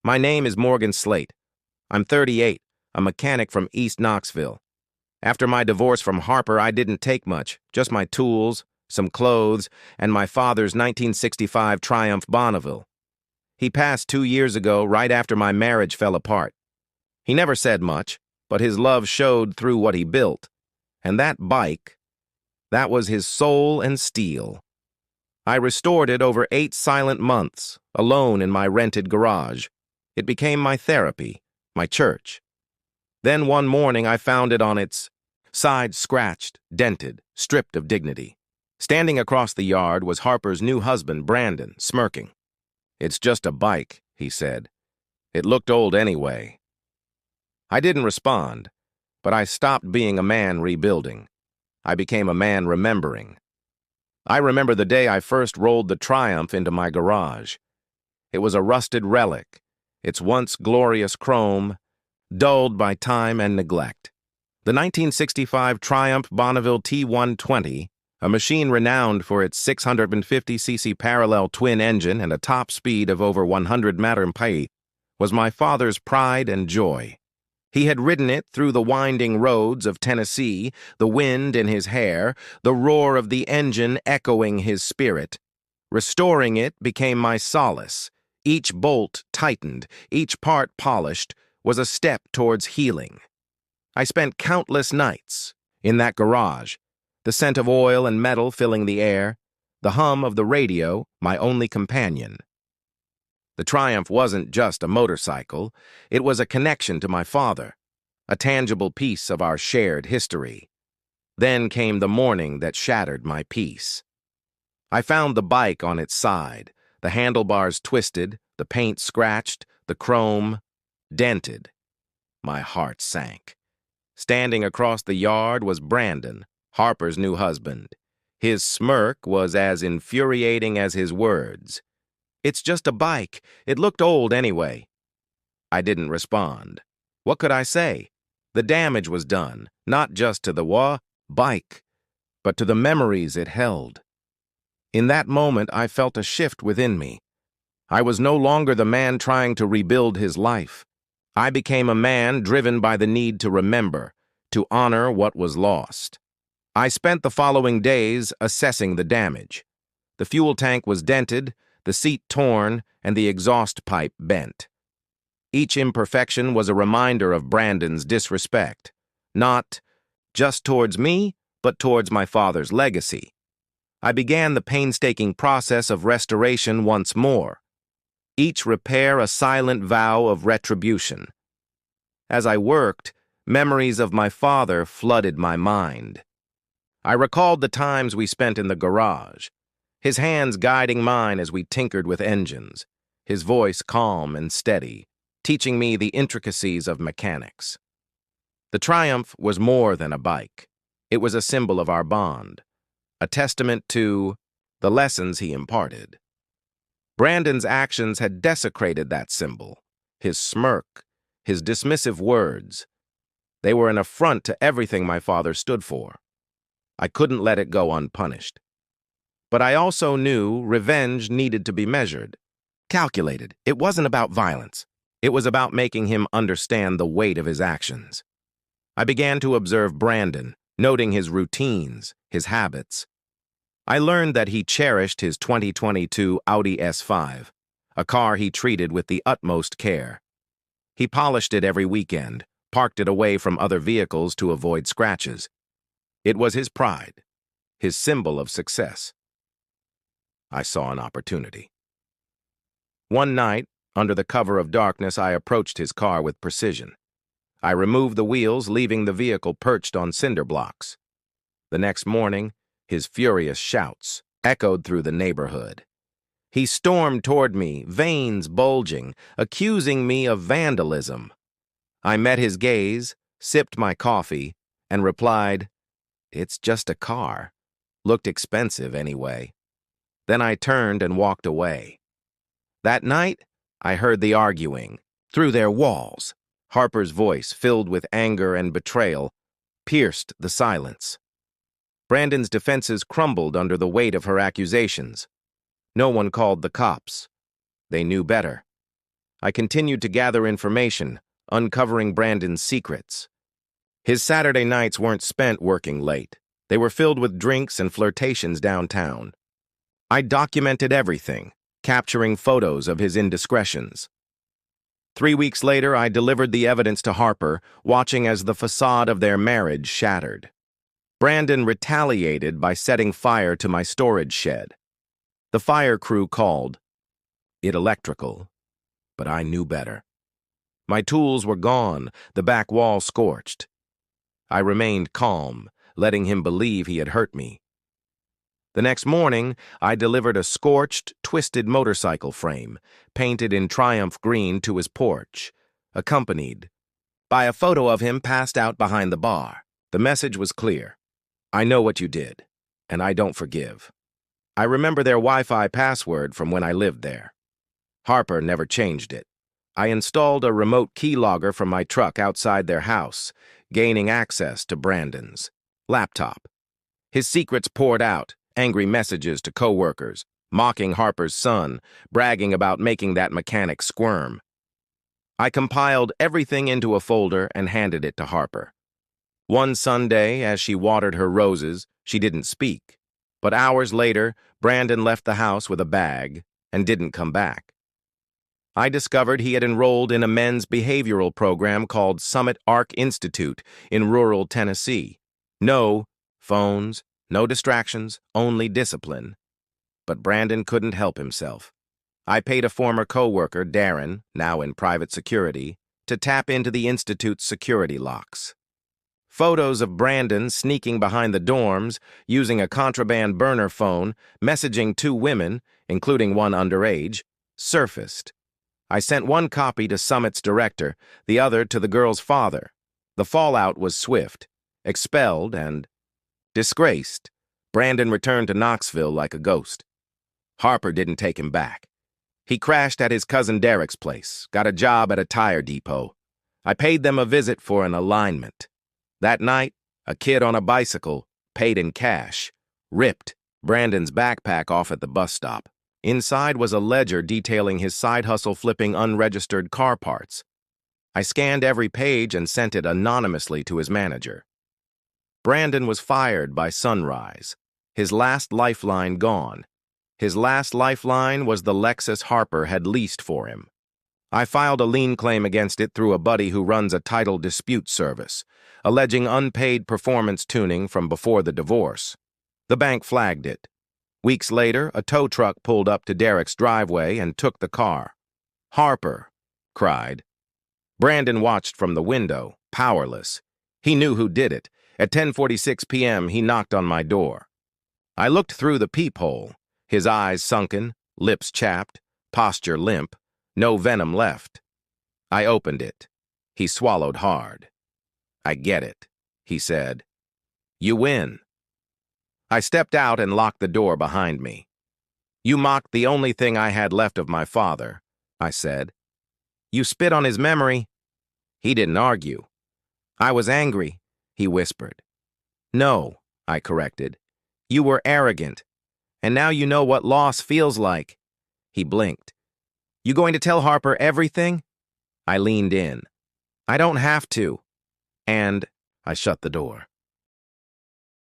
My name is Morgan Slate. I'm 38, a mechanic from East Knoxville. After my divorce from Harper, I didn't take much, just my tools, some clothes, and my father's 1965 Triumph Bonneville. He passed 2 years ago, right after my marriage fell apart. He never said much, but his love showed through what he built. And that bike, that was his soul and steel. I restored it over 8 silent months, alone in my rented garage. It became my therapy, my church. Then one morning I found it on its side scratched, dented, stripped of dignity. Standing across the yard was Harper's new husband, Brandon, smirking. "It's just a bike," he said. "It looked old anyway." I didn't respond, but I stopped being a man rebuilding. I became a man remembering. I remember the day I first rolled the Triumph into my garage. It was a rusted relic, its once glorious chrome dulled by time and neglect. The 1965 Triumph Bonneville T120, a machine renowned for its 650cc parallel twin engine and a top speed of over 100 mph, was my father's pride and joy. He had ridden it through the winding roads of Tennessee, the wind in his hair, the roar of the engine echoing his spirit. Restoring it became my solace. Each bolt tightened, each part polished, was a step towards healing. I spent countless nights in that garage, the scent of oil and metal filling the air, the hum of the radio, my only companion. The Triumph wasn't just a motorcycle, it was a connection to my father, a tangible piece of our shared history. Then came the morning that shattered my peace. I found the bike on its side, the handlebars twisted, the paint scratched, the chrome dented. My heart sank. Standing across the yard was Brandon, Harper's new husband. His smirk was as infuriating as his words. "It's just a bike. It looked old anyway." I didn't respond. What could I say? The damage was done, not just to the bike, but to the memories it held. In that moment, I felt a shift within me. I was no longer the man trying to rebuild his life. I became a man driven by the need to remember, to honor what was lost. I spent the following days assessing the damage. The fuel tank was dented, the seat torn, and the exhaust pipe bent. Each imperfection was a reminder of Brandon's disrespect, not just towards me, but towards my father's legacy. I began the painstaking process of restoration once more, each repair a silent vow of retribution. As I worked, memories of my father flooded my mind. I recalled the times we spent in the garage, his hands guiding mine as we tinkered with engines, his voice calm and steady, teaching me the intricacies of mechanics. The Triumph was more than a bike. It was a symbol of our bond, a testament to the lessons he imparted. Brandon's actions had desecrated that symbol, his smirk, his dismissive words. They were an affront to everything my father stood for. I couldn't let it go unpunished. But I also knew revenge needed to be measured, calculated. It wasn't about violence. It was about making him understand the weight of his actions. I began to observe Brandon, noting his routines, his habits. I learned that he cherished his 2022 Audi S5, a car he treated with the utmost care. He polished it every weekend, parked it away from other vehicles to avoid scratches. It was his pride, his symbol of success. I saw an opportunity. One night, under the cover of darkness, I approached his car with precision. I removed the wheels, leaving the vehicle perched on cinder blocks. The next morning, his furious shouts echoed through the neighborhood. He stormed toward me, veins bulging, accusing me of vandalism. I met his gaze, sipped my coffee, and replied, "It's just a car. Looked expensive anyway." Then I turned and walked away. That night, I heard the arguing through their walls. Harper's voice, filled with anger and betrayal, pierced the silence. Brandon's defenses crumbled under the weight of her accusations. No one called the cops. They knew better. I continued to gather information, uncovering Brandon's secrets. His Saturday nights weren't spent working late. They were filled with drinks and flirtations downtown. I documented everything, capturing photos of his indiscretions. 3 weeks later, I delivered the evidence to Harper, watching as the facade of their marriage shattered. Brandon retaliated by setting fire to my storage shed. The fire crew called it electrical, but I knew better. My tools were gone, the back wall scorched. I remained calm, letting him believe he had hurt me. The next morning, I delivered a scorched, twisted motorcycle frame, painted in Triumph green, to his porch, accompanied by a photo of him passed out behind the bar. The message was clear. I know what you did, and I don't forgive. I remember their Wi-Fi password from when I lived there. Harper never changed it. I installed a remote keylogger from my truck outside their house, gaining access to Brandon's laptop. His secrets poured out, angry messages to co-workers, mocking Harper's son, bragging about making that mechanic squirm. I compiled everything into a folder and handed it to Harper. One Sunday, as she watered her roses, she didn't speak. But hours later, Brandon left the house with a bag and didn't come back. I discovered he had enrolled in a men's behavioral program called Summit Arc Institute in rural Tennessee. No phones, no distractions, only discipline. But Brandon couldn't help himself. I paid a former co-worker, Darren, now in private security, to tap into the Institute's security locks. Photos of Brandon sneaking behind the dorms, using a contraband burner phone, messaging 2 women, including one underage, surfaced. I sent one copy to Summit's director, the other to the girl's father. The fallout was swift. Expelled and disgraced, Brandon returned to Knoxville like a ghost. Harper didn't take him back. He crashed at his cousin Derek's place, got a job at a tire depot. I paid them a visit for an alignment. That night, a kid on a bicycle, paid in cash, ripped Brandon's backpack off at the bus stop. Inside was a ledger detailing his side hustle flipping unregistered car parts. I scanned every page and sent it anonymously to his manager. Brandon was fired by sunrise, his last lifeline gone. His last lifeline was the Lexus Harper had leased for him. I filed a lien claim against it through a buddy who runs a title dispute service, alleging unpaid performance tuning from before the divorce. The bank flagged it. Weeks later, a tow truck pulled up to Derek's driveway and took the car. "Harper!" cried. Brandon watched from the window, powerless. He knew who did it. At 10:46 p.m., he knocked on my door. I looked through the peephole, his eyes sunken, lips chapped, posture limp, no venom left. I opened it. He swallowed hard. "I get it," he said. "You win." I stepped out and locked the door behind me. "You mocked the only thing I had left of my father," I said. "You spit on his memory." He didn't argue. "I was angry," he whispered. "No," I corrected. "You were arrogant. And now you know what loss feels like." He blinked. "You going to tell Harper everything?" I leaned in. "I don't have to." And I shut the door.